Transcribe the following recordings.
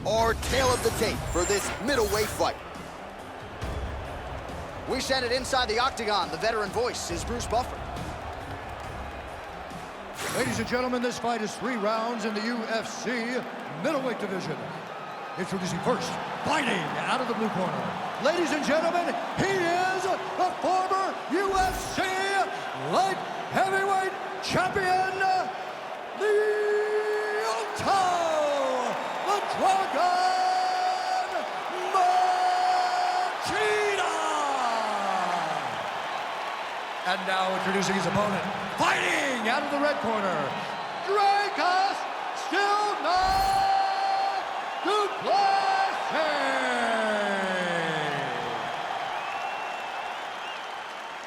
our tale of the tape for this middleweight fight. We send it inside the octagon. The veteran voice is Bruce Buffer. Ladies and gentlemen, this fight is 3 rounds in the UFC middleweight division. Introducing first, fighting out of the blue corner. Ladies and gentlemen, he is the former UFC light heavyweight champion, Lyoto, the Dragon Machida. And now introducing his opponent, fighting out of the red corner, Dracus still not Duplessis.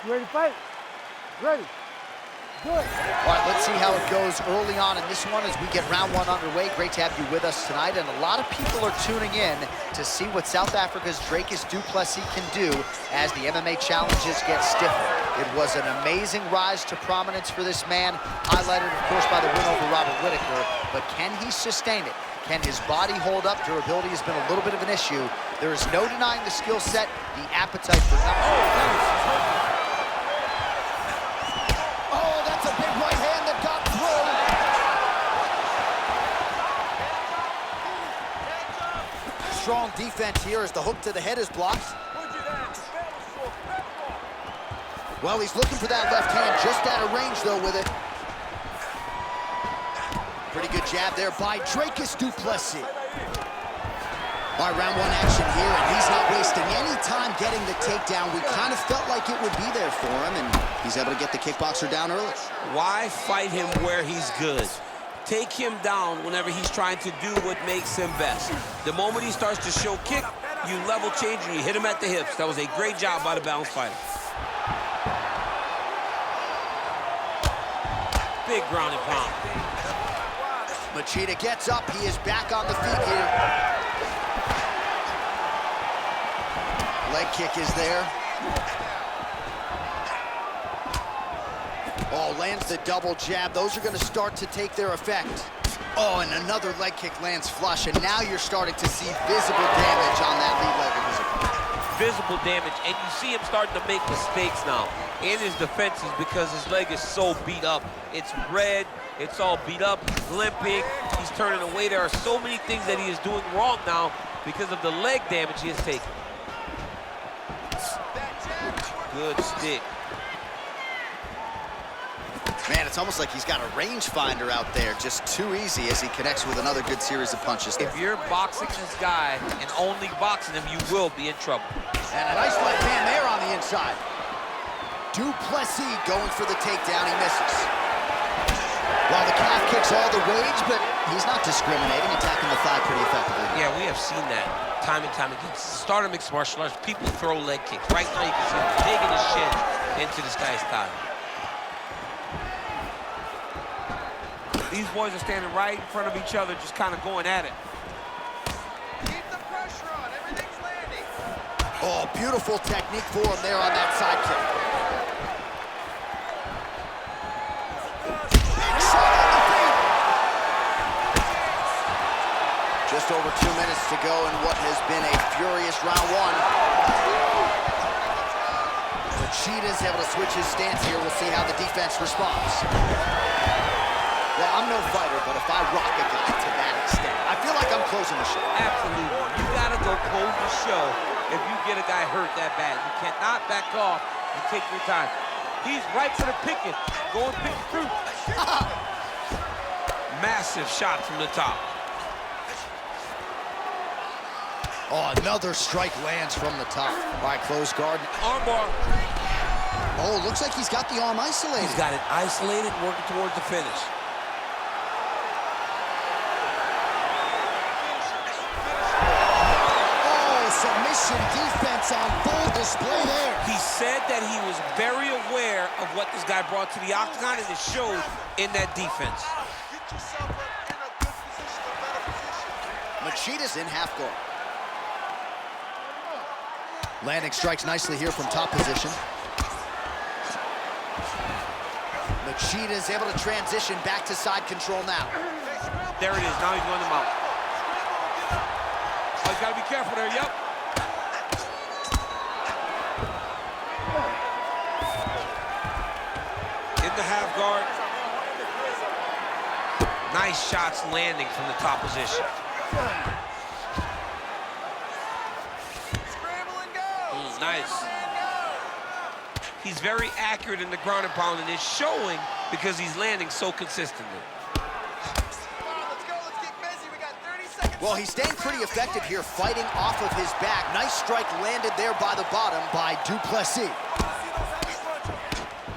You ready to fight? Ready. Good. All right, let's see how it goes early on in this one as we get round 1 underway. Great to have you with us tonight, and a lot of people are tuning in to see what South Africa's Dracus du Plessis can do as the MMA challenges get stiffer. It was an amazing rise to prominence for this man, highlighted, of course, by the win over Robert Whittaker, but can he sustain it? Can his body hold up? Durability has been a little bit of an issue. There is no denying the skill set, the appetite for strong defense here as the hook to the head is blocked. Well, he's looking for that left hand, just out of range, though, with it. Pretty good jab there by Dracus du Plessis. All right, round 1 action here, and he's not wasting any time getting the takedown. We kind of felt like it would be there for him, and he's able to get the kickboxer down early. Why fight him where he's good? Take him down whenever he's trying to do what makes him best. The moment he starts to show kick, you level change and you hit him at the hips. That was a great job by the balanced fighter. Big ground and pound. Machida gets up. He is back on the feet here. Leg kick is there. Oh, lands the double jab. Those are going to start to take their effect. Oh, and another leg kick lands flush, and now you're starting to see visible damage on that lead leg of his opponent. Visible damage, and you see him starting to make mistakes now in his defenses because his leg is so beat up. It's red, it's all beat up, he's limping, he's turning away. There are so many things that he is doing wrong now because of the leg damage he has taken. Good stick. Man, it's almost like he's got a rangefinder out there, just too easy as he connects with another good series of punches. If you're boxing this guy and only boxing him, you will be in trouble. And a nice left hand there on the inside. Du Plessis going for the takedown, he misses. Well, the calf kicks all the rage, but he's not discriminating, attacking the thigh pretty effectively. Yeah, we have seen that time and time again. Start of mixed martial arts, people throw leg kicks. Right now you can see him digging his shin into this guy's thigh. These boys are standing right in front of each other, just kind of going at it. Keep the pressure on, everything's landing. Oh, beautiful technique for him there on that side kick. Big shot on the feet. Just over 2 minutes to go in what has been a furious round 1. Machida's able to switch his stance here. We'll see how the defense responds. Well, I'm no fighter, but if I rock a guy to that extent, I feel like I'm closing the show. Absolutely. You gotta go close the show if you get a guy hurt that bad. You cannot back off and take your time. He's right for the picking. Go and pick through. Massive shot from the top. Oh, another strike lands from the top. All right, close guard. Armbar. Oh, looks like he's got the arm isolated. He's got it isolated, working towards the finish. Submission defense on full display there. He said that he was very aware of what this guy brought to the octagon, and it showed in that defense. Get yourself in a good position, a better position. Machida's in half guard. Landing strikes nicely here from top position. Machida's able to transition back to side control now. There it is, now he's going to mount. careful there, yep. In the half guard. Nice shots landing from the top position. Nice. He's very accurate in the ground and pound, and it's showing because he's landing so consistently. Well, he's staying pretty effective here, fighting off of his back. Nice strike landed there by the bottom by Duplessis.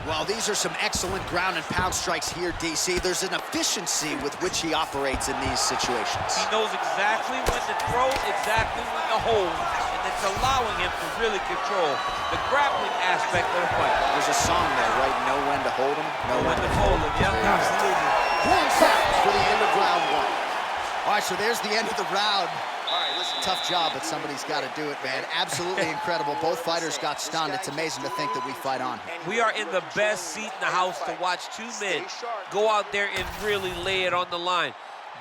Well, these are some excellent ground and pound strikes here, DC. There's an efficiency with which he operates in these situations. He knows exactly when to throw, exactly when to hold, and it's allowing him to really control the grappling aspect of the fight. There's a song there, right? Know when to hold him, know when to hold him. Yep, absolutely. Clean sounds for the end of round one. All right, so there's the end of the round. All right, listen. Tough job, but somebody's got to do it, man. Absolutely incredible. Both fighters got stunned. It's amazing to think that we fight on. We are in the best seat in the house to watch two men go out there and really lay it on the line.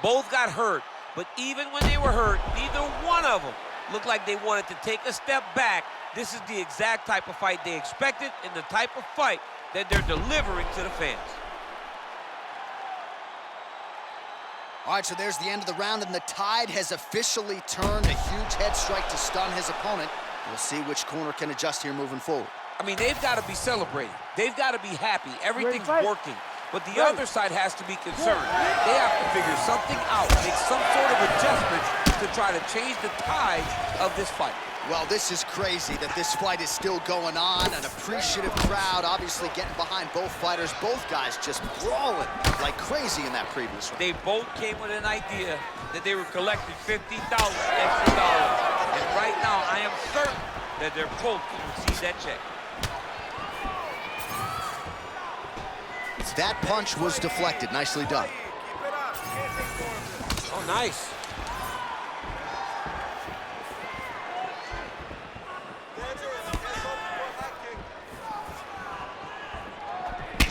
Both got hurt, but even when they were hurt, neither one of them looked like they wanted to take a step back. This is the exact type of fight they expected and the type of fight that they're delivering to the fans. All right, so there's the end of the round, and the tide has officially turned. A huge head strike to stun his opponent. We'll see which corner can adjust here moving forward. I mean, they've got to be celebrating. They've got to be happy. Everything's working. But the other side has to be concerned. They have to figure something out, make some sort of adjustment to try to change the tide of this fight. Well, this is crazy that this fight is still going on. An appreciative crowd obviously getting behind both fighters. Both guys just brawling like crazy in that previous round. They both came with an idea that they were collecting $50,000 extra dollars. And right now, I am certain that they're both going to receive that check. That punch was deflected. Nicely done. Oh, nice.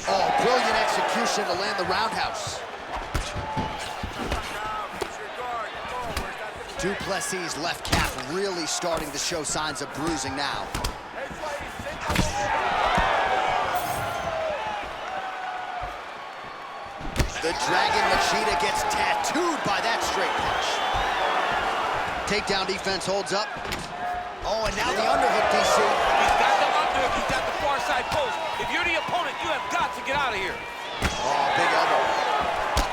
Oh, brilliant execution to land the roundhouse. Duplessis' left calf really starting to show signs of bruising now. The Dragon Machida gets tattooed by that straight punch. Takedown defense holds up. Oh, and now the underhook, DC. He's got the underhook. He's got the far side post. If you're the opponent, you have got to get out of here. Oh, big elbow.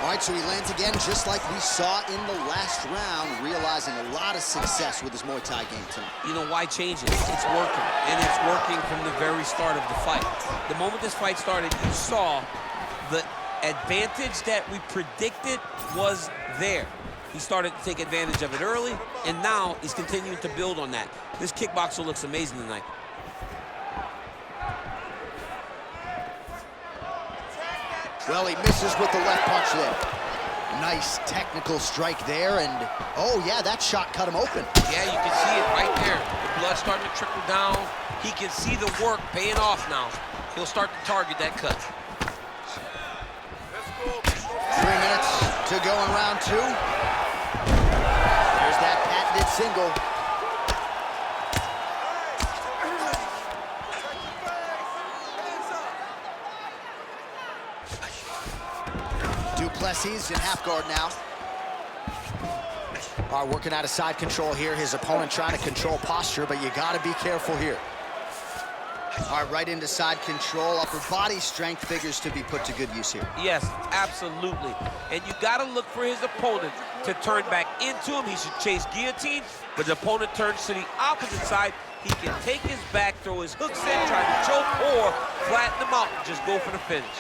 All right, so he lands again just like we saw in the last round, realizing a lot of success with his Muay Thai game tonight. You know, why change it? It's working, and it's working from the very start of the fight. The moment this fight started, you saw the advantage that we predicted was there. He started to take advantage of it early, and now he's continuing to build on that. This kickboxer looks amazing tonight. Well, he misses with the left punch there. Nice technical strike there, and oh yeah, that shot cut him open. Yeah, you can see it right there. The blood starting to trickle down. He can see the work paying off now. He'll start to target that cut. 3 minutes to go in round two. There's that patented single. Duplessis in half guard now. All right, working out of side control here. His opponent trying to control posture, but you got to be careful here. All right, right into side control. Upper body strength figures to be put to good use here. Yes, absolutely. And you got to look for his opponent to turn back into him. He should chase guillotine, but the opponent turns to the opposite side. He can take his back, throw his hooks in, try to choke, or flatten him out and just go for the finish.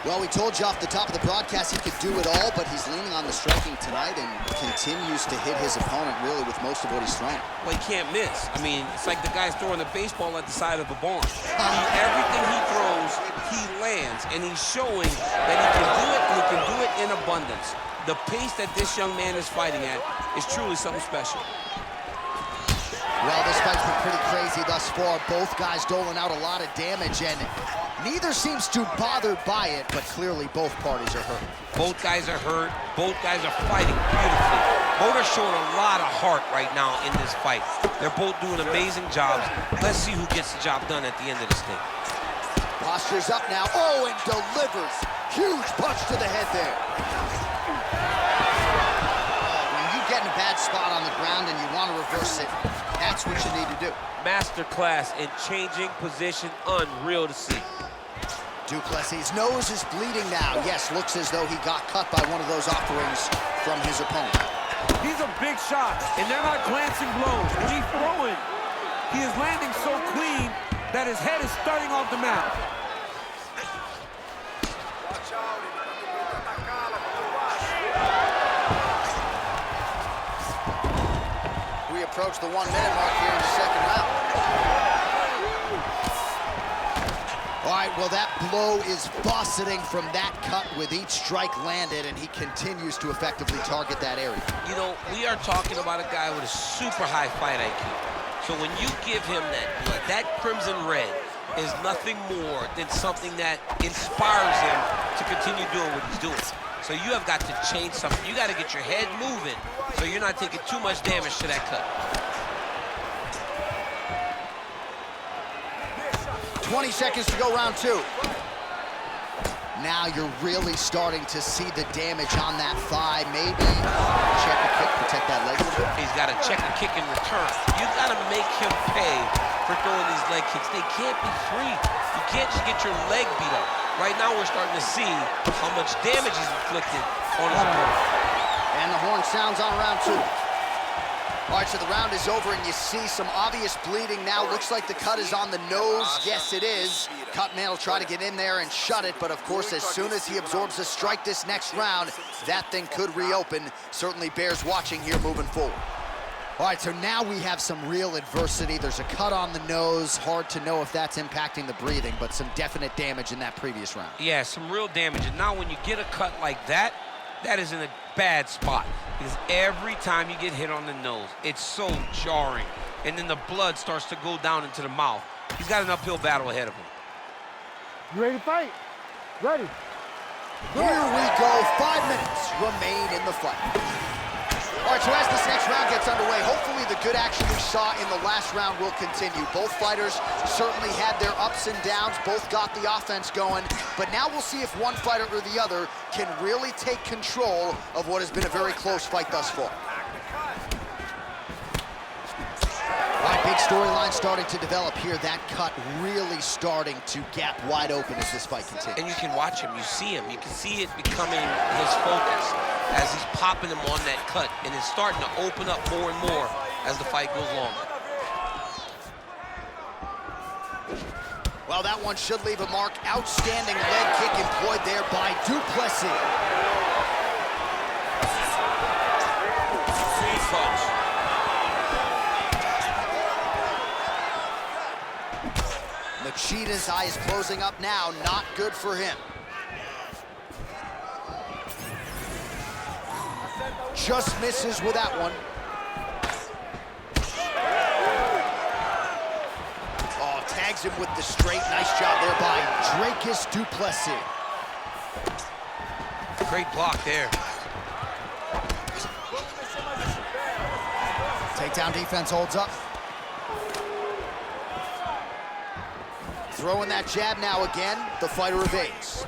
Well, we told you off the top of the broadcast he could do it all, but he's leaning on the striking tonight and continues to hit his opponent really with most of what he's throwing. Well, he can't miss. I mean, it's like the guy's throwing a baseball at the side of a barn. Everything he throws, he lands, and he's showing that he can do it, and he can do it in abundance. The pace that this young man is fighting at is truly something special. Well, this fight's been pretty crazy thus far. Both guys doling out a lot of damage, and neither seems too bothered by it, but clearly both parties are hurt. Both guys are hurt. Both guys are fighting beautifully. Both are showing a lot of heart right now in this fight. They're both doing amazing jobs. Let's see who gets the job done at the end of this thing. Posture's up now. Oh, and delivers. Huge punch to the head there. When you get in a bad spot on the ground and you want to reverse it, that's what you need to do. Masterclass in changing position, unreal to see. Du Plessis' nose is bleeding now. Yes, looks as though he got cut by one of those offerings from his opponent. He's a big shot, and they're not glancing blows. When he's throwing, he is landing so clean that his head is starting off the mat. We approach the 1 minute mark here in the second round. All right, well, that blow is buffeting from that cut with each strike landed, and he continues to effectively target that area. You know, we are talking about a guy with a super high fight IQ. So when you give him that blood, that crimson red is nothing more than something that inspires him to continue doing what he's doing. So you have got to change something. You got to get your head moving so you're not taking too much damage to that cut. 20 seconds to go, round 2. Now you're really starting to see the damage on that thigh. Maybe check a kick, protect that leg. He's got to check a kick in return. You got to make him pay for throwing these leg kicks. They can't be free. You can't just get your leg beat up. Right now we're starting to see how much damage he's inflicted on his opponent. And the horn sounds on round 2. All right, so the round is over, and you see some obvious bleeding now. Looks like the cut is on the nose. Yes, it is. Cutman will try to get in there and shut it, but of course, as soon as he absorbs a strike this next round, that thing could reopen. Certainly bears watching here moving forward. All right, so now we have some real adversity. There's a cut on the nose. Hard to know if that's impacting the breathing, but some definite damage in that previous round. Yeah, some real damage. And now when you get a cut like that, that is in a bad spot. Because every time you get hit on the nose, it's so jarring. And then the blood starts to go down into the mouth. He's got an uphill battle ahead of him. You ready to fight? Ready. Here we go. 5 minutes remain in the fight. All right, so as this next round gets underway, hopefully the good action we saw in the last round will continue. Both fighters certainly had their ups and downs, both got the offense going, but now we'll see if one fighter or the other can really take control of what has been a very close fight thus far. All right, big storyline starting to develop here. That cut really starting to gap wide open as this fight continues. And you can watch him, you see him. You can see it becoming his focus as he's popping him on that cut, and it's starting to open up more and more as the fight goes longer. Well, that one should leave a mark. Outstanding leg kick employed there by Du Plessis. Punch. Machida's eyes closing up now. Not good for him. Just misses with that one. Oh, tags him with the straight. Nice job there by Dracus Du Plessis. Great block there. Takedown defense holds up. Throwing that jab now again. The fighter evades.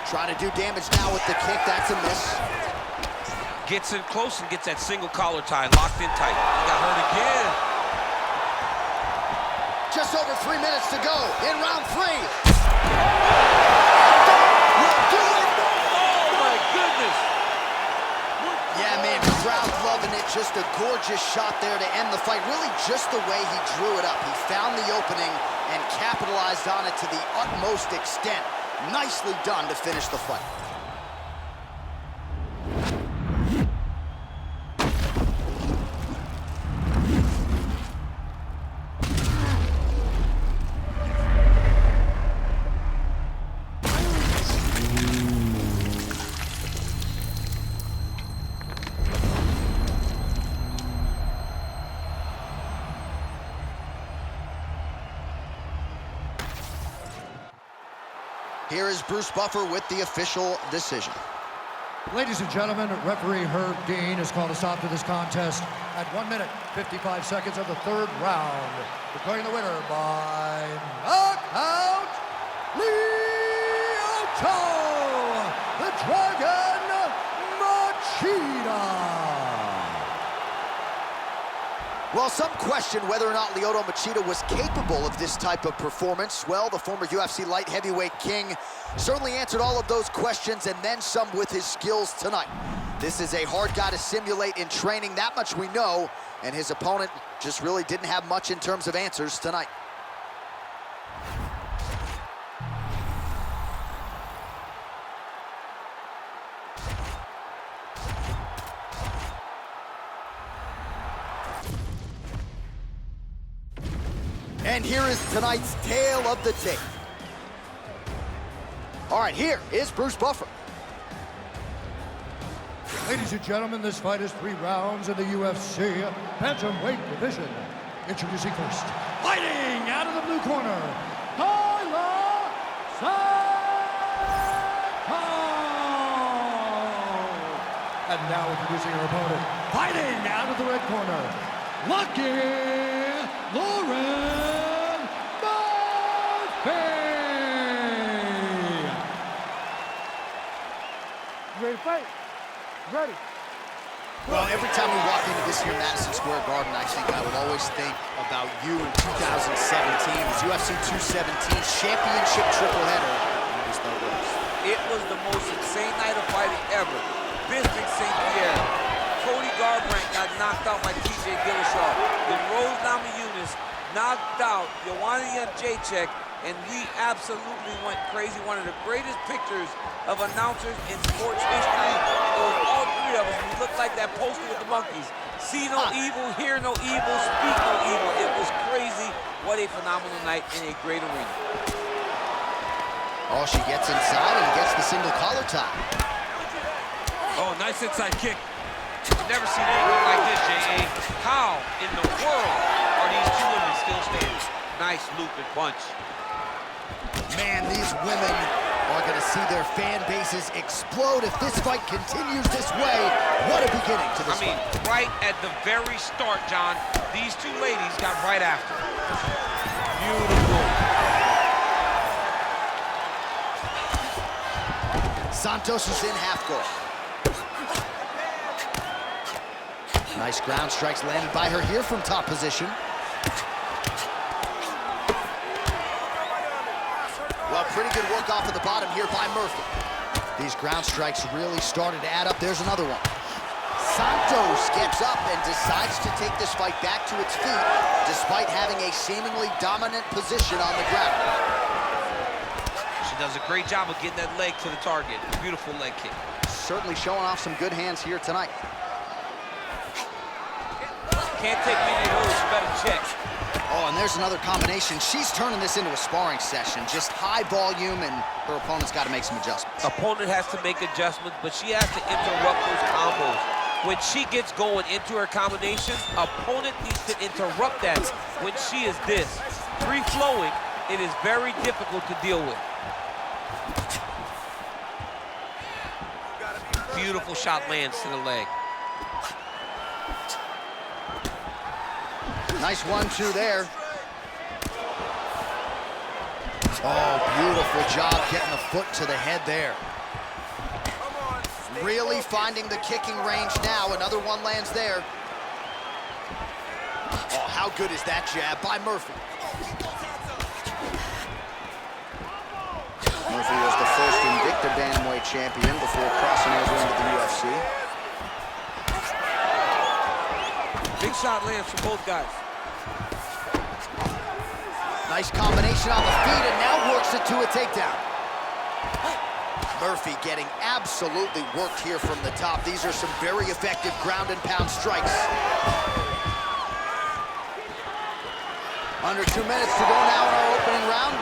Trying to do damage now with the kick. That's a miss. Gets in close and gets that single collar tie locked in tight. He got hurt again. Just over 3 minutes to go in round 3. Oh, my goodness. Yeah, man, the crowd loving it. Just a gorgeous shot there to end the fight. Really just the way he drew it up. He found the opening and capitalized on it to the utmost extent. Nicely done to finish the fight. Here is Bruce Buffer with the official decision. Ladies and gentlemen, referee Herb Dean has called a stop to this contest at 1 minute, 55 seconds of the third round. Declaring the winner by knockout, Lyoto, the Dragon Machida. Well, some question whether or not Lyoto Machida was capable of this type of performance. Well, the former UFC light heavyweight king certainly answered all of those questions and then some with his skills tonight. This is a hard guy to simulate in training, that much we know, and his opponent just really didn't have much in terms of answers tonight. And here is tonight's tale of the tape. All right, here is Bruce Buffer. Ladies and gentlemen, this fight is 3 rounds in the UFC bantamweight division. Introducing first, fighting out of the blue corner, Tyler Santos. And now introducing her opponent, fighting out of the red corner, Lucky Lauren Murphy. Ready to fight? Ready. Well, every time we walk into this here Madison Square Garden, I think I would always think about you in 2017. It's UFC 217 championship triple header. It was the most insane night of fighting ever. Bisping St. Pierre. Cody Garbrandt got knocked out by TJ Dillashaw. Then Rose Namajunas knocked out Joanna Jędrzejczyk, and we absolutely went crazy. One of the greatest pictures of announcers in sports history. It was all 3 of us. We looked like that poster with the monkeys. See no evil, hear no evil, speak no evil. It was crazy. What a phenomenal night in a great arena. Oh, she gets inside and gets the single collar tie. Oh, nice inside kick. Never seen anything like this, J.A. How in the world are these 2 women still standing? Nice loop and punch. Man, these women are going to see their fan bases explode if this fight continues this way. What a beginning to this fight. Right at the very start, John, these 2 ladies got right after. Beautiful. Santos is in half guard. Nice ground strikes landed by her here from top position. Well, pretty good work off of the bottom here by Murphy. These ground strikes really started to add up. There's another one. Santos gets up and decides to take this fight back to its feet, despite having a seemingly dominant position on the ground. She does a great job of getting that leg to the target. Beautiful leg kick. Certainly showing off some good hands here tonight. Can't take many of those, better check. Oh, and there's another combination. She's turning this into a sparring session. Just high volume, and her opponent's got to make some adjustments. Opponent has to make adjustments, but she has to interrupt those combos. When she gets going into her combination, opponent needs to interrupt that. When she is this free-flowing, it is very difficult to deal with. Beautiful shot lands to the leg. Nice 1-2 there. Oh, beautiful job getting the foot to the head there. Really finding the kicking range now. Another one lands there. Oh, how good is that jab by Murphy? Murphy was the first Invicta Bantamweight champion before crossing over into the UFC. Big shot lands from both guys. Nice combination on the feet, and now works it to a takedown. Murphy getting absolutely worked here from the top. These are some very effective ground and pound strikes. Under 2 minutes to go now in our opening round.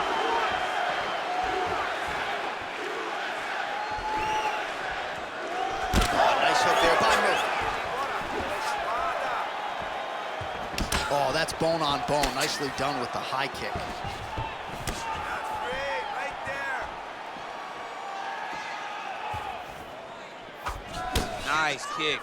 Oh, nice hook there by Murphy. Oh, that's bone on bone. Nicely done with the high kick. Nice kick.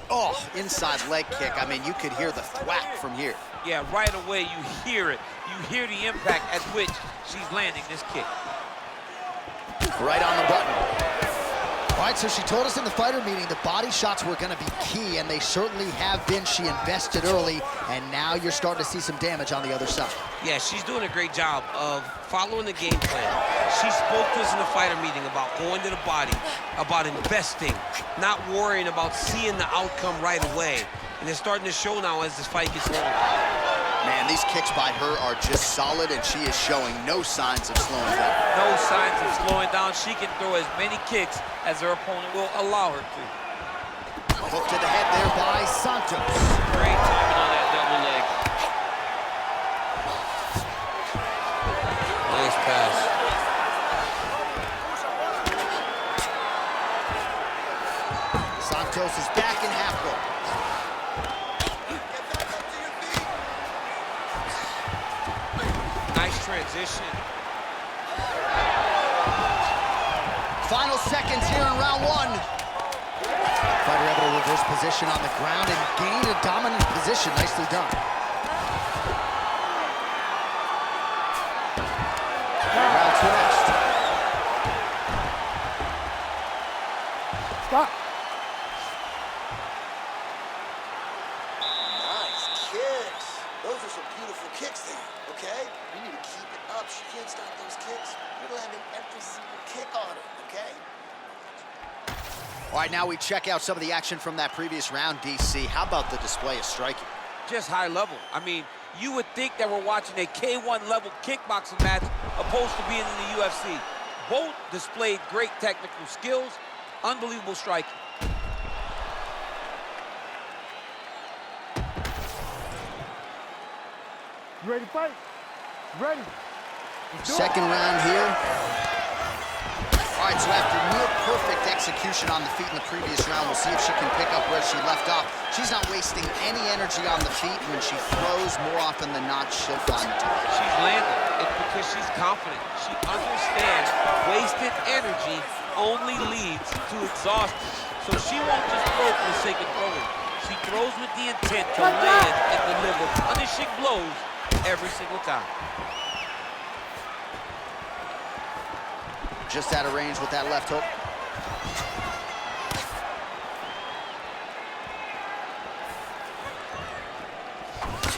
Oh, inside leg kick. I mean, you could hear the thwack from here. Yeah, right away you hear it. You hear the impact at which she's landing this kick. Right on the button. All right, so she told us in the fighter meeting the body shots were going to be key, and they certainly have been. She invested early, and now you're starting to see some damage on the other side. Yeah, she's doing a great job of following the game plan. She spoke to us in the fighter meeting about going to the body, about investing, not worrying about seeing the outcome right away. And it's starting to show now as this fight gets longer. Man, these kicks by her are just solid, and she is showing no signs of slowing down. No signs of slowing down. She can throw as many kicks as her opponent will allow her to. A hook to the head there by Santos. Great timing on that double leg. Nice pass. Santos is back in half guard. Nice transition. Final seconds here in round one. Fighter able to reverse position on the ground and gain a dominant position. Nicely done. Round two next. Stop. Nice kicks. Those are some beautiful kicks there, okay? You need to keep it up. She can't stop those kicks. You're landing every single kick on her, okay? All right, now we check out some of the action from that previous round, DC. How about the display of striking? Just high level. I mean, you would think that we're watching a K1 level kickboxing match opposed to being in the UFC. Both displayed great technical skills, unbelievable striking. You ready to fight? Ready. Second round here. All right, so after near perfect execution on the feet in the previous round, we'll see if she can pick up where she left off. She's not wasting any energy on the feet. When she throws, more often than not, she'll find the target. She's landing. It's because she's confident. She understands wasted energy only leads to exhaustion. So she won't just throw for the sake of throwing. She throws with the intent to land and deliver punishing blows every single time. Just out of range with that left hook.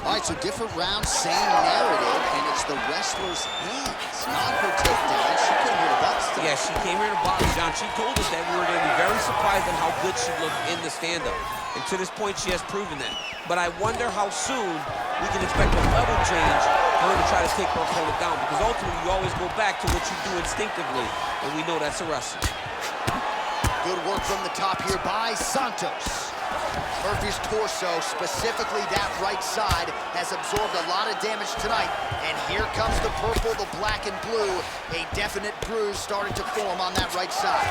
All right, so different round, same narrative, and it's the wrestler's hands, not her takedown. She came here to box today. Yeah, she came here to box, John. She told us that we were going to be very surprised at how good she looked in the stand-up. And to this point, she has proven that. But I wonder how soon we can expect a level change for her to try to take her opponent down. Because ultimately, you always go back to what you do instinctively. And we know that's a wrestler. Good work from the top here by Santos. Murphy's torso, specifically that right side, has absorbed a lot of damage tonight. And here comes the purple, the black, and blue. A definite bruise starting to form on that right side.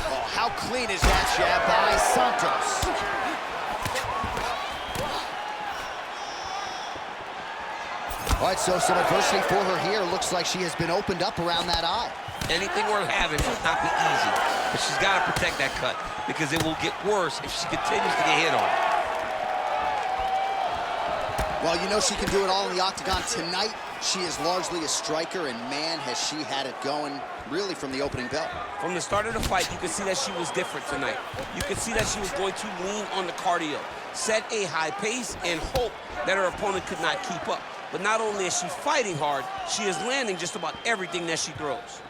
Oh, how clean is that jab by Santos? All right, so some adversity for her here. Looks like she has been opened up around that eye. Anything worth having will not be easy. But she's got to protect that cut because it will get worse if she continues to get hit on. Well, you know she can do it all in the octagon. Tonight, she is largely a striker, and man, has she had it going really from the opening bell. From the start of the fight, you could see that she was different tonight. You could see that she was going to lean on the cardio, set a high pace, and hope that her opponent could not keep up. But not only is she fighting hard, she is landing just about everything that she throws.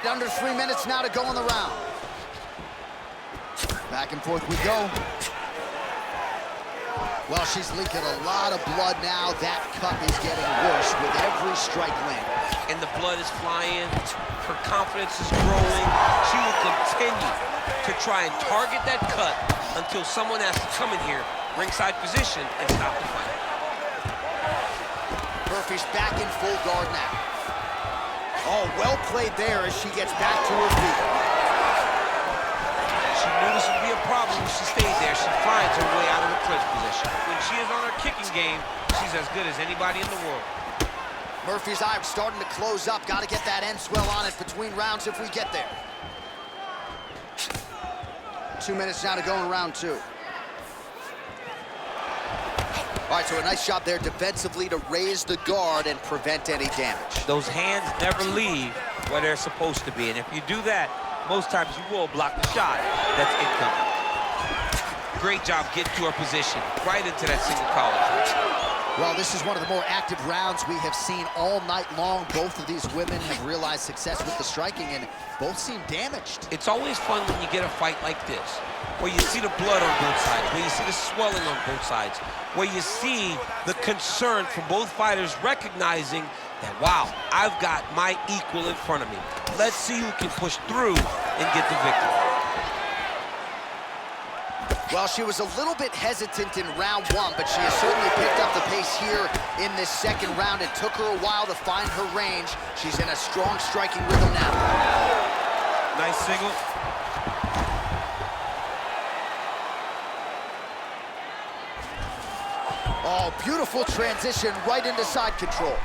Under 3 minutes now to go in the round. Back and forth we go. Well, she's leaking a lot of blood now. That cut is getting worse with every strike landing. And the blood is flying. Her confidence is growing. She will continue to try and target that cut until someone has to come in here, ringside position, and stop the fight. Murphy's back in full guard now. Oh, well played there as she gets back to her feet. She knew this would be a problem if she stayed there. She finds her way out of the clinch position. When she is on her kicking game, she's as good as anybody in the world. Murphy's eye starting to close up. Got to get that end swell on it between rounds if we get there. 2 minutes now to go in round 2. All right, so a nice job there defensively to raise the guard and prevent any damage. Those hands never leave where they're supposed to be, and if you do that, most times you will block the shot that's incoming. Great job getting to her position, right into that single collar. Well, this is one of the more active rounds we have seen all night long. Both of these women have realized success with the striking, and both seem damaged. It's always fun when you get a fight like this, where you see the blood on both sides, where you see the swelling on both sides, where you see the concern from both fighters recognizing that, wow, I've got my equal in front of me. Let's see who can push through and get the victory. Well, she was a little bit hesitant in round 1, but she has certainly picked up the pace here in this second round. It took her a while to find her range. She's in a strong striking rhythm now. Nice single. Oh, beautiful transition right into side control.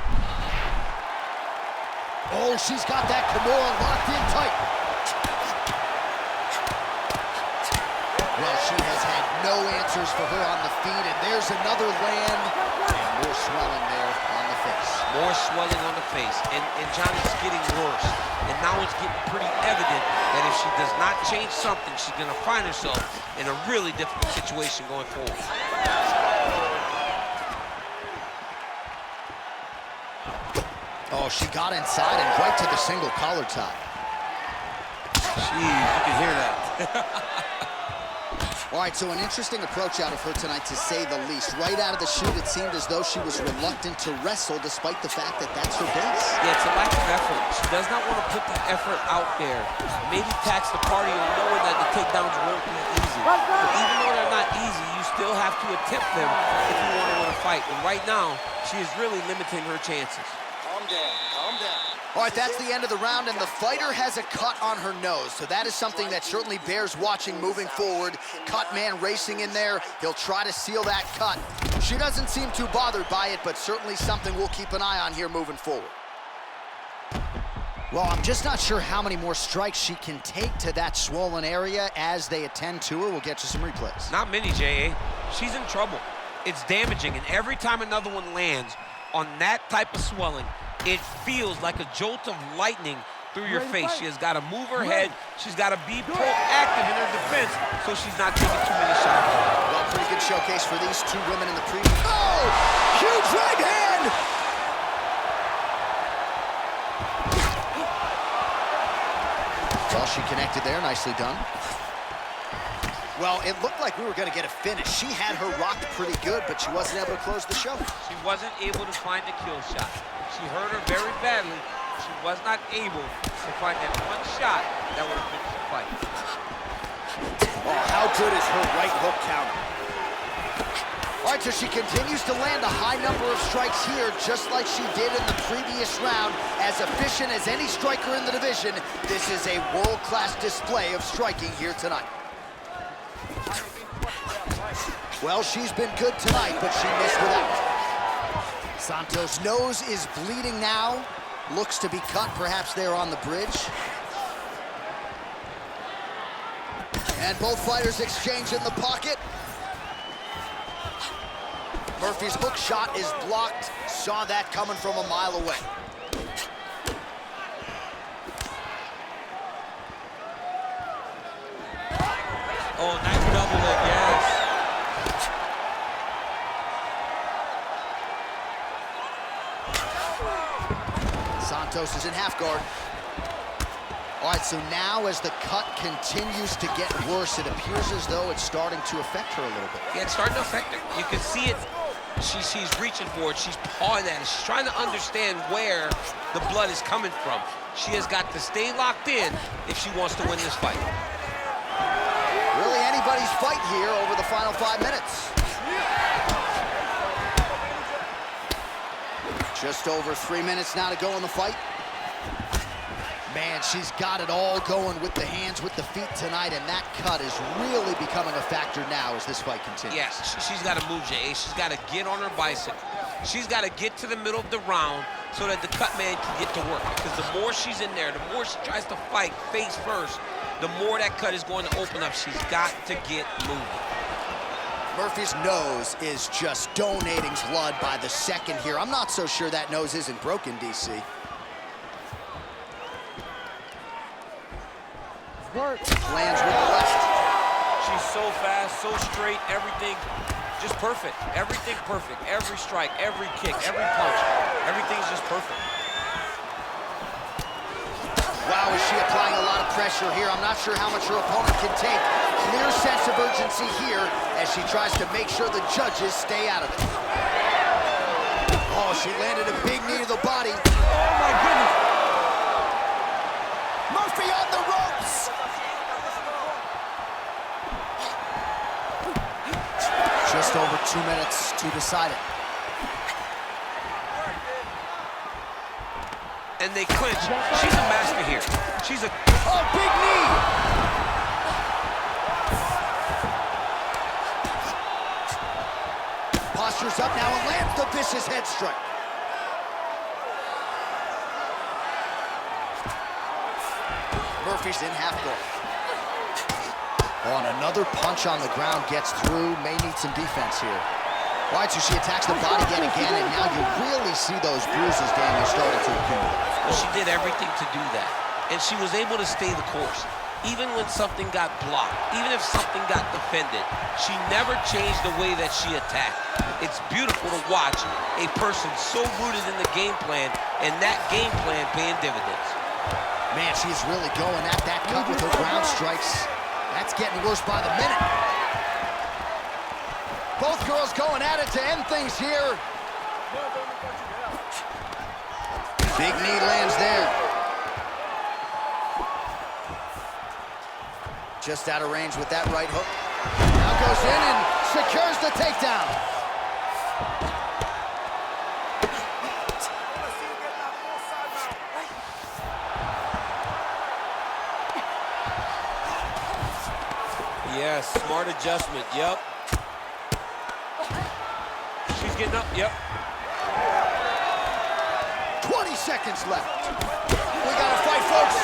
Oh, she's got that Kimura locked in tight. Well, she has had no answers for her on the feet, and there's another land, and more swelling there on the face. More swelling on the face, and Johnny's getting worse. And now it's getting pretty evident that if she does not change something, she's gonna find herself in a really difficult situation going forward. Oh, she got inside and right to the single collar tie. Jeez, you can hear that. All right, so an interesting approach out of her tonight, to say the least. Right out of the chute, it seemed as though she was reluctant to wrestle, despite the fact that that's her base. Yeah, it's a lack of effort. She does not want to put the effort out there. Maybe tax the party on knowing that the takedowns won't be easy. But even though they're not easy, you still have to attempt them if you want to win a fight. And right now, she is really limiting her chances. Calm down, calm down. All right, that's the end of the round, and the fighter has a cut on her nose. So that is something that certainly bears watching moving forward. Cut man racing in there. He'll try to seal that cut. She doesn't seem too bothered by it, but certainly something we'll keep an eye on here moving forward. Well, I'm just not sure how many more strikes she can take to that swollen area as they attend to her. We'll get you some replays. Not many, J.A. She's in trouble. It's damaging, and every time another one lands on that type of swelling, it feels like a jolt of lightning through your face. She has got to move her head. She's got to be proactive in her defense so she's not taking too many shots. Well, pretty good showcase for these two women in the preview. Oh! Huge right hand! Well, she connected there. Nicely done. Well, it looked like we were going to get a finish. She had her rocked pretty good, but she wasn't able to close the show. She wasn't able to find the kill shot. She hurt her very badly. She was not able to find that one shot that would have finished the fight. Oh, how good is her right hook counter? All right, so she continues to land a high number of strikes here, just like she did in the previous round. As efficient as any striker in the division, this is a world-class display of striking here tonight. Well, she's been good tonight, but she missed without. Santos' nose is bleeding now. Looks to be cut, perhaps there on the bridge. And both fighters exchange in the pocket. Murphy's hook shot is blocked. Saw that coming from a mile away. Oh, nice double leg, yes. Santos is in half guard. All right, so now as the cut continues to get worse, it appears as though it's starting to affect her a little bit. Yeah, it's starting to affect her. You can see it. She's reaching for it. She's pawing at it. She's trying to understand where the blood is coming from. She has got to stay locked in if she wants to win this fight. Really anybody's fight here over the final 5 minutes. Just over 3 minutes now to go in the fight. Man, she's got it all going with the hands, with the feet tonight, and that cut is really becoming a factor now as this fight continues. Yes, she's got to move, Jay. She's got to get on her bicycle. She's got to get to the middle of the round so that the cut man can get to work. Because the more she's in there, the more she tries to fight face first, the more that cut is going to open up. She's got to get moving. Murphy's nose is just donating blood by the second here. I'm not so sure that nose isn't broken, DC. Lands with the left. She's so fast, so straight, everything just perfect. Everything perfect. Every strike, every kick, every punch, everything's just perfect. Wow, is she applying a lot of pressure here? I'm not sure how much her opponent can take. Clear sense of urgency here as she tries to make sure the judges stay out of it. Oh, she landed a big knee to the body. Oh, my goodness. Murphy on the ropes. Just over 2 minutes to decide it. And they clinch. She's a master here. She's a... Oh, big knee! Postures up now and lands the vicious head strike. Murphy's in half guard. Oh, and another punch on the ground gets through. May need some defense here. All right, so she attacks the body yet again, and now you really see those bruises, Daniel, starting to accumulate. Well, she did everything to do that. And she was able to stay the course. Even when something got blocked, even if something got defended, she never changed the way that she attacked. It's beautiful to watch a person so rooted in the game plan, and that game plan paying dividends. Man, she's really going at that cut with her ground strikes. That's getting worse by the minute. Both girls going at it to end things here. Big knee lands there. Just out of range with that right hook. Now goes in and secures the takedown. Yes, smart adjustment, yep. She's getting up, yep. 20 seconds left. We got to fight, folks.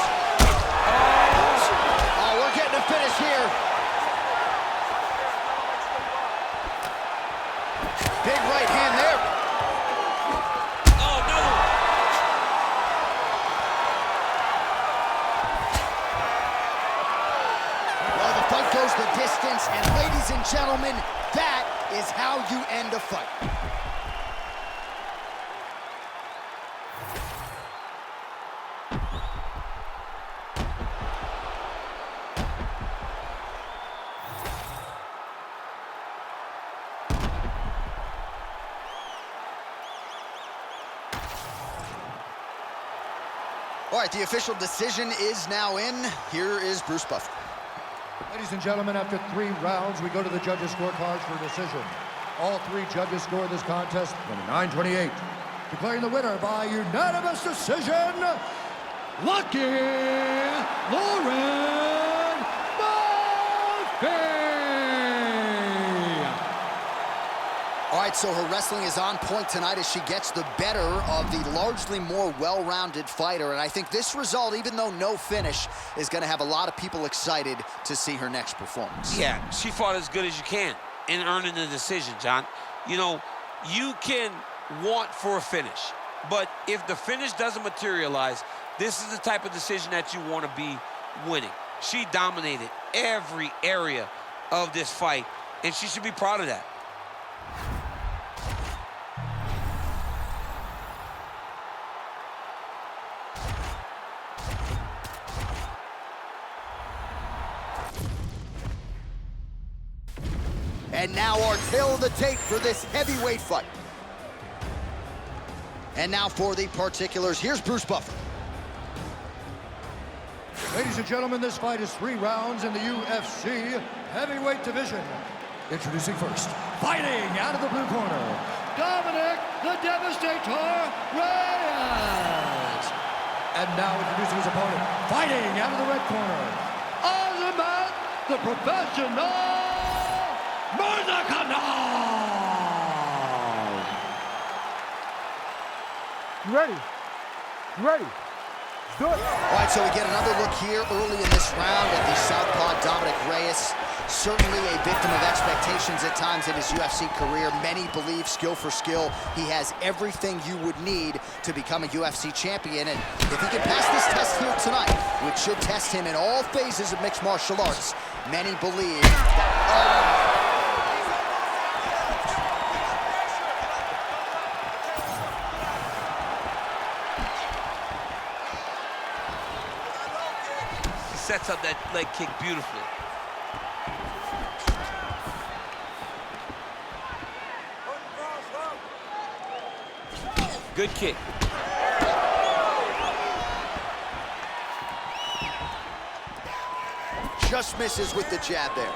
Oh, we're getting a finish here. Big right hand there. Oh, no. Well, the fight goes the distance, and ladies and gentlemen, that is how you end a fight. All right, the official decision is now in. Here is Bruce Buffer. Ladies and gentlemen, after 3 rounds, we go to the judges' scorecards for decision. All 3 judges scored this contest 29-28. Declaring the winner by unanimous decision, Lucky Lauren Murphy! All right, so her wrestling is on point tonight as she gets the better of the largely more well-rounded fighter. And I think this result, even though no finish, is going to have a lot of people excited to see her next performance. Yeah, she fought as good as you can in earning the decision, John. You know, you can want for a finish, but if the finish doesn't materialize, this is the type of decision that you want to be winning. She dominated every area of this fight, and she should be proud of that. And now our tail of the tape for this heavyweight fight. And now for the particulars, here's Bruce Buffer. Ladies and gentlemen, this fight is 3 rounds in the UFC heavyweight division. Introducing first, fighting out of the blue corner, Dominic the Devastator Reyes. And now introducing his opponent, fighting out of the red corner, Azamat, the professional Murzakanov! You ready? You ready? Let's do it. All right, so we get another look here early in this round at the southpaw Dominic Reyes. Certainly a victim of expectations at times in his UFC career. Many believe, skill for skill, he has everything you would need to become a UFC champion. And if he can pass this test here tonight, which should test him in all phases of mixed martial arts, many believe that... Sets up that leg kick beautifully. Good kick. Just misses with the jab there.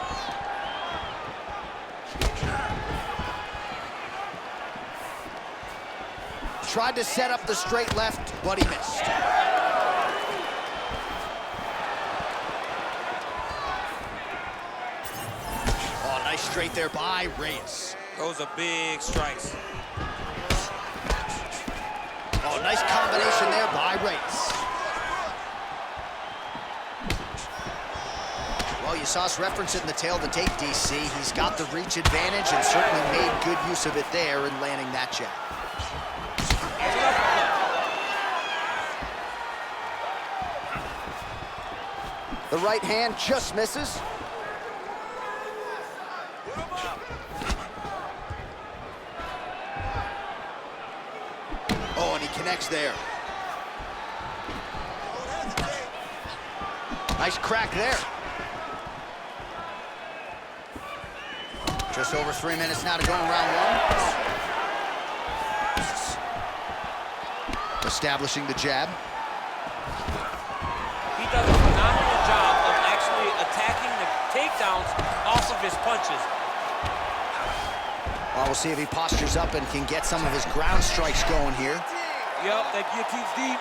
Tried to set up the straight left, but he missed. Oh, nice straight there by Reyes. Those are big strikes. Oh, nice combination there by Reyes. Well, you saw us reference it in the tail of the tape, DC. He's got the reach advantage and certainly made good use of it there in landing that jab. The right hand just misses. Oh, and he connects there. Nice crack there. Just over 3 minutes now to go in round one. Establishing the jab. He does a phenomenal job of actually attacking the takedowns off of his punches. Well, we'll see if he postures up and can get some of his ground strikes going here. Yep, that guillotine's deep.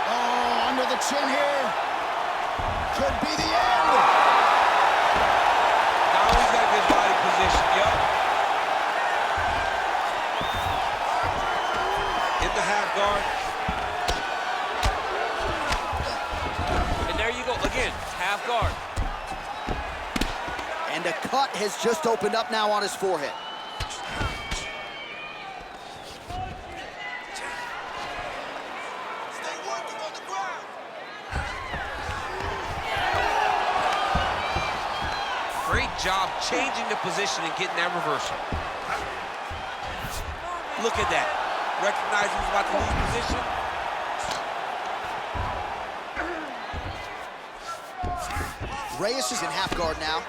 Oh, under the chin here. Could be the end. Now he's got good body position, yep. In the half guard. And there you go, again, half guard. And a cut has just opened up now on his forehead. Stay working on the ground. Great job changing the position and getting that reversal. Look at that. Recognizing he's about to lose position. Reyes is in half guard now.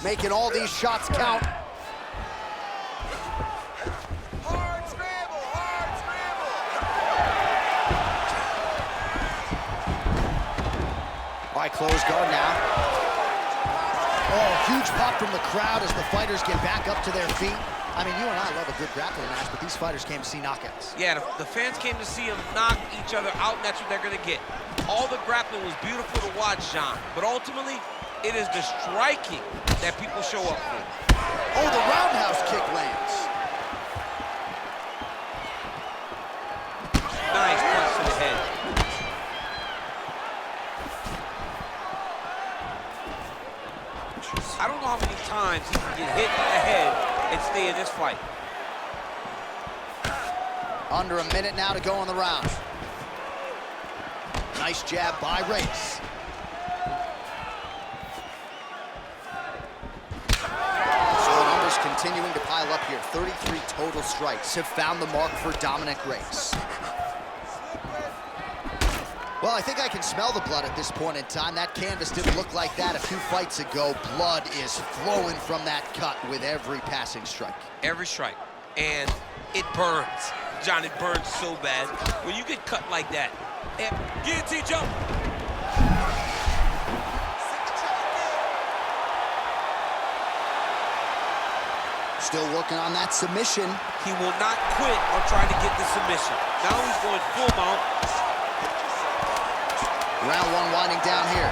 Making all these shots count. Hard scramble, hard scramble. All right, close guard now. Oh, huge pop from the crowd as the fighters get back up to their feet. I mean, you and I love a good grappling match, but these fighters came to see knockouts. Yeah, the fans came to see them knock each other out, and that's what they're gonna get. All the grappling was beautiful to watch, John, but ultimately, it is the striking that people show up for. Oh, the roundhouse kick lands. Nice punch to the head. I don't know how many times he can get hit in the head and stay in this fight. Under a minute now to go in the round. Nice jab by Reyes. So the numbers continuing to pile up here. 33 total strikes have found the mark for Dominic Reyes. Well, I think I can smell the blood at this point in time. That canvas didn't look like that a few fights ago. Blood is flowing from that cut with every passing strike. Every strike. And it burns. John, it burns so bad. When you get cut like that, and guillotine jump. Still working on that submission. He will not quit on trying to get the submission. Now he's going full mount. Round one winding down here.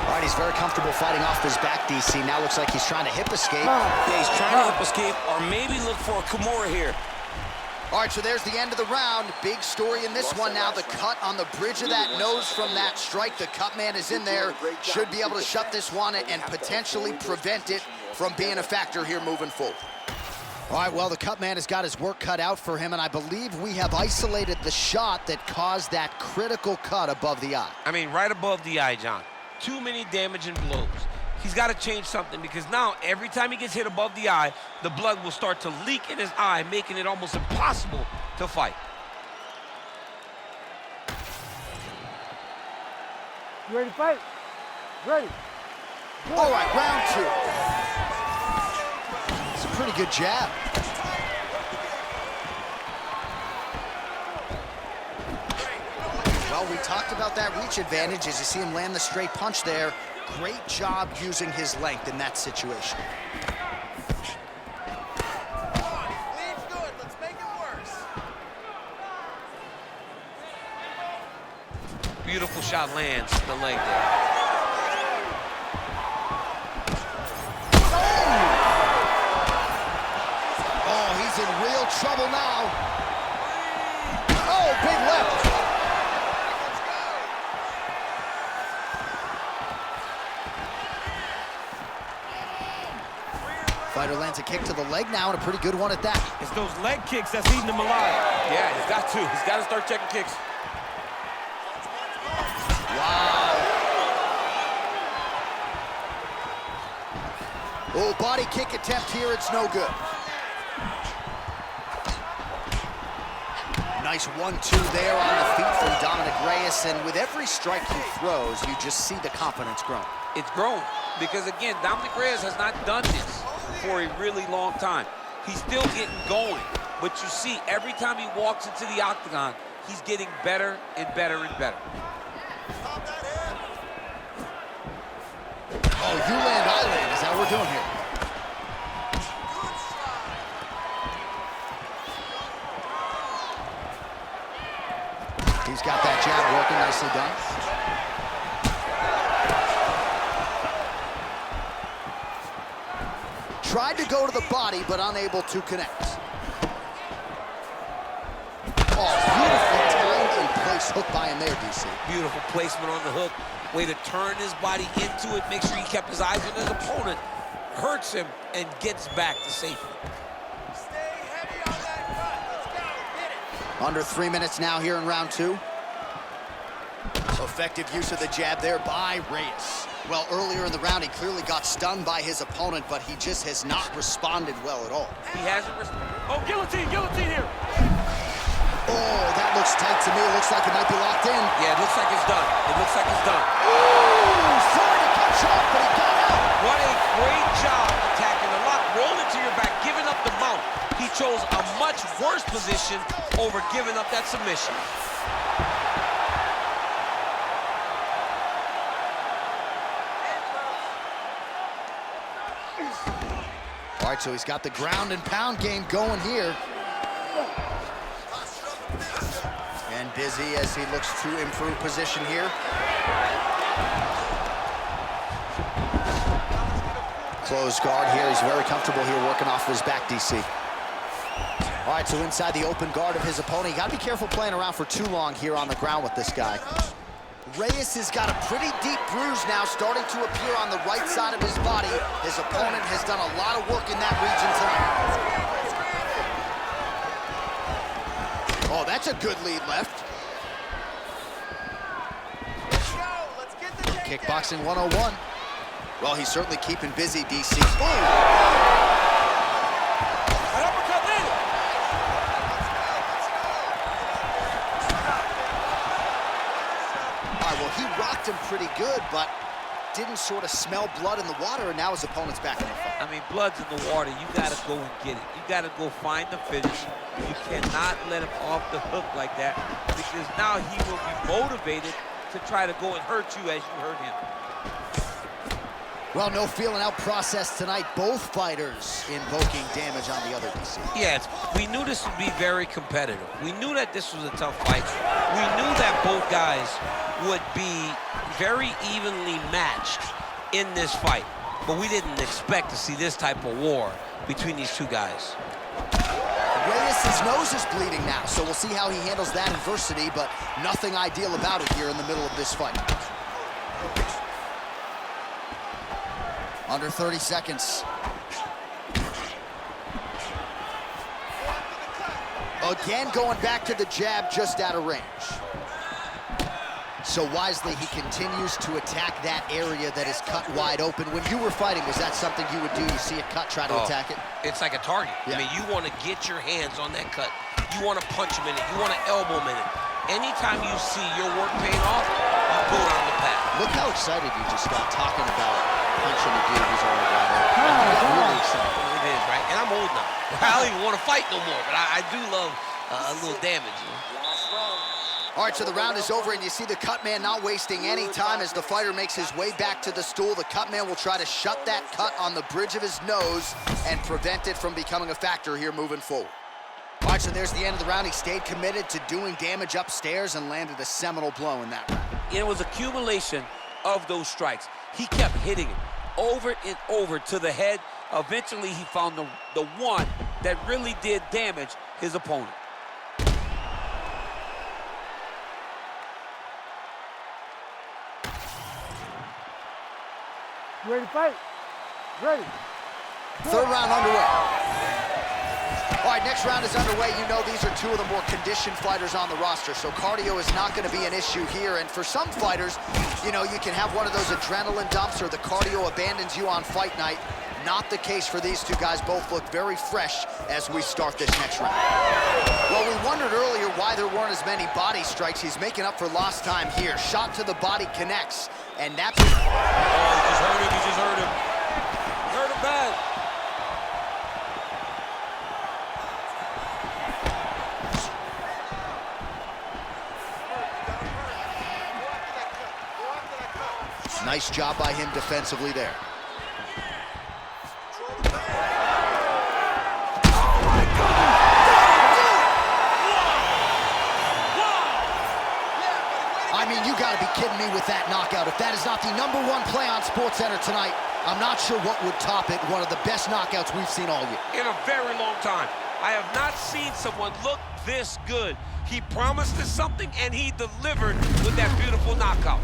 All right, he's very comfortable fighting off his back, DC. Now looks like he's trying to hip escape. Yeah, he's trying to hip escape or maybe look for a Kimura here. All right, so there's the end of the round. Big story in this one now. The cut on the bridge of that nose from that strike. The cut man is in there. Should be able to shut this one and potentially prevent it from being a factor here moving forward. All right, well, the cut man has got his work cut out for him, and I believe we have isolated the shot that caused that critical cut above the eye. I mean, right above the eye, John. Too many damaging blows. He's got to change something because now every time he gets hit above the eye, the blood will start to leak in his eye, making it almost impossible to fight. You ready to fight? Ready. All right, round two. It's a pretty good jab. Well, we talked about that reach advantage as you see him land the straight punch there. Great job using his length in that situation. Lead's good. Let's make it worse. Beautiful shot lands the leg there. Oh, he's in real trouble now. Oh, big left. Fighter lands a kick to the leg now, and a pretty good one at that. It's those leg kicks that's eating him alive. Yeah, he's got to. He's got to start checking kicks. Wow. Oh, body kick attempt here. It's no good. Nice 1-2 there on the feet from Dominic Reyes, and with every strike he throws, you just see the confidence grow. It's grown because, again, Dominic Reyes has not done this for a really long time. He's still getting going, but you see every time he walks into the octagon, he's getting better and better and better. Oh, you land, I land. Is that what we're doing here? He's got that jab working, nicely done. Tried to go to the body, but unable to connect. Oh, beautifully timed and placed hook by him there, DC. Beautiful placement on the hook. Way to turn his body into it, make sure he kept his eyes on his opponent. Hurts him and gets back to safety. Stay heavy on that cut. Let's go. Hit it. Under 3 minutes now here in round two. Effective use of the jab there by Reyes. Well, earlier in the round, he clearly got stunned by his opponent, but he just has not responded well at all. He hasn't responded. Oh, guillotine here. Oh, that looks tight to me. It looks like it might be locked in. Yeah, it looks like it's done. It looks like it's done. Ooh, sorry to cut short, but he got out. What a great job attacking the lock, rolling to your back, giving up the mount. He chose a much worse position over giving up that submission. All right, so he's got the ground and pound game going here. And busy as he looks to improve position here. Closed guard here. He's very comfortable here working off of his back, DC. All right, so inside the open guard of his opponent. You got to be careful playing around for too long here on the ground with this guy. Reyes has got a pretty deep bruise now starting to appear on the right side of his body. His opponent has done a lot of work in that region tonight. Oh, that's a good lead left. Let's go. Let's get the takedown. Kickboxing 101. Well, he's certainly keeping busy, DC. Ooh. An uppercut landed. All right, well, he rocked him pretty good, but didn't sort of smell blood in the water, and now his opponent's back in the fight. I mean, blood's in the water. You got to go and get it. You got to go find the finish. You cannot let him off the hook like that because now he will be motivated to try to go and hurt you as you hurt him. Well, no feeling out process tonight. Both fighters invoking damage on the other, DC. Yes, we knew this would be very competitive. We knew that this was a tough fight. We knew that both guys would be very evenly matched in this fight. But we didn't expect to see this type of war between these two guys. Reyes' nose is bleeding now, so we'll see how he handles that adversity, but nothing ideal about it here in the middle of this fight. Under 30 seconds. Again, going back to the jab, just out of range. So wisely, he continues to attack that area that is cut wide open. When you were fighting, was that something you would do? You see a cut, try to attack it? It's like a target. Yeah. I mean, you want to get your hands on that cut. You want to punch him in it. You want to elbow him in it. Anytime you see your work paying off, you go down the path. Look how excited you just got talking about punching the dude who's already got it. You got really excited. It is, right? And I'm old now. I don't even want to fight no more, but I do love a little damage. You know? All right, so the round is over, and you see the cut man not wasting any time as the fighter makes his way back to the stool. The cut man will try to shut that cut on the bridge of his nose and prevent it from becoming a factor here moving forward. All right, so there's the end of the round. He stayed committed to doing damage upstairs and landed a seminal blow in that round. It was accumulation of those strikes. He kept hitting it over and over to the head. Eventually, he found the one that really did damage his opponent. You ready to fight? Ready. Third round underway. All right, next round is underway. You know these are two of the more conditioned fighters on the roster, so cardio is not going to be an issue here. And for some fighters, you know, you can have one of those adrenaline dumps or the cardio abandons you on fight night. Not the case for these two guys. Both look very fresh as we start this next round. Well, we wondered earlier why there weren't as many body strikes. He's making up for lost time here. Shot to the body connects, and that's... Oh, he just hurt him. He just hurt him. Hurt him bad. Nice job by him defensively there. I mean, you gotta be kidding me with that knockout. If that is not the #1 play on SportsCenter tonight, I'm not sure what would top it. One of the best knockouts we've seen all year. In a very long time. I have not seen someone look this good. He promised us something, and he delivered with that beautiful knockout.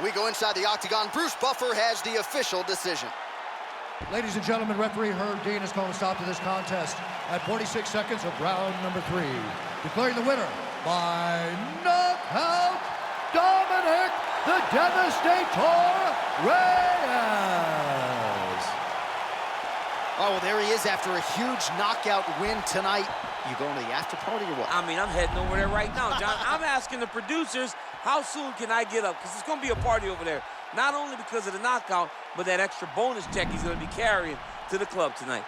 We go inside the octagon. Bruce Buffer has the official decision. Ladies and gentlemen, referee Herb Dean has called a stop to this contest at 46 seconds of round number 3. Declaring the winner by knockout, Dominic the Devastator Reyes. Oh, well, there he is after a huge knockout win tonight. You going to the after party or what? I mean, I'm heading over there right now, John. I'm asking the producers, how soon can I get up? Because it's going to be a party over there. Not only because of the knockout, but that extra bonus check he's going to be carrying to the club tonight.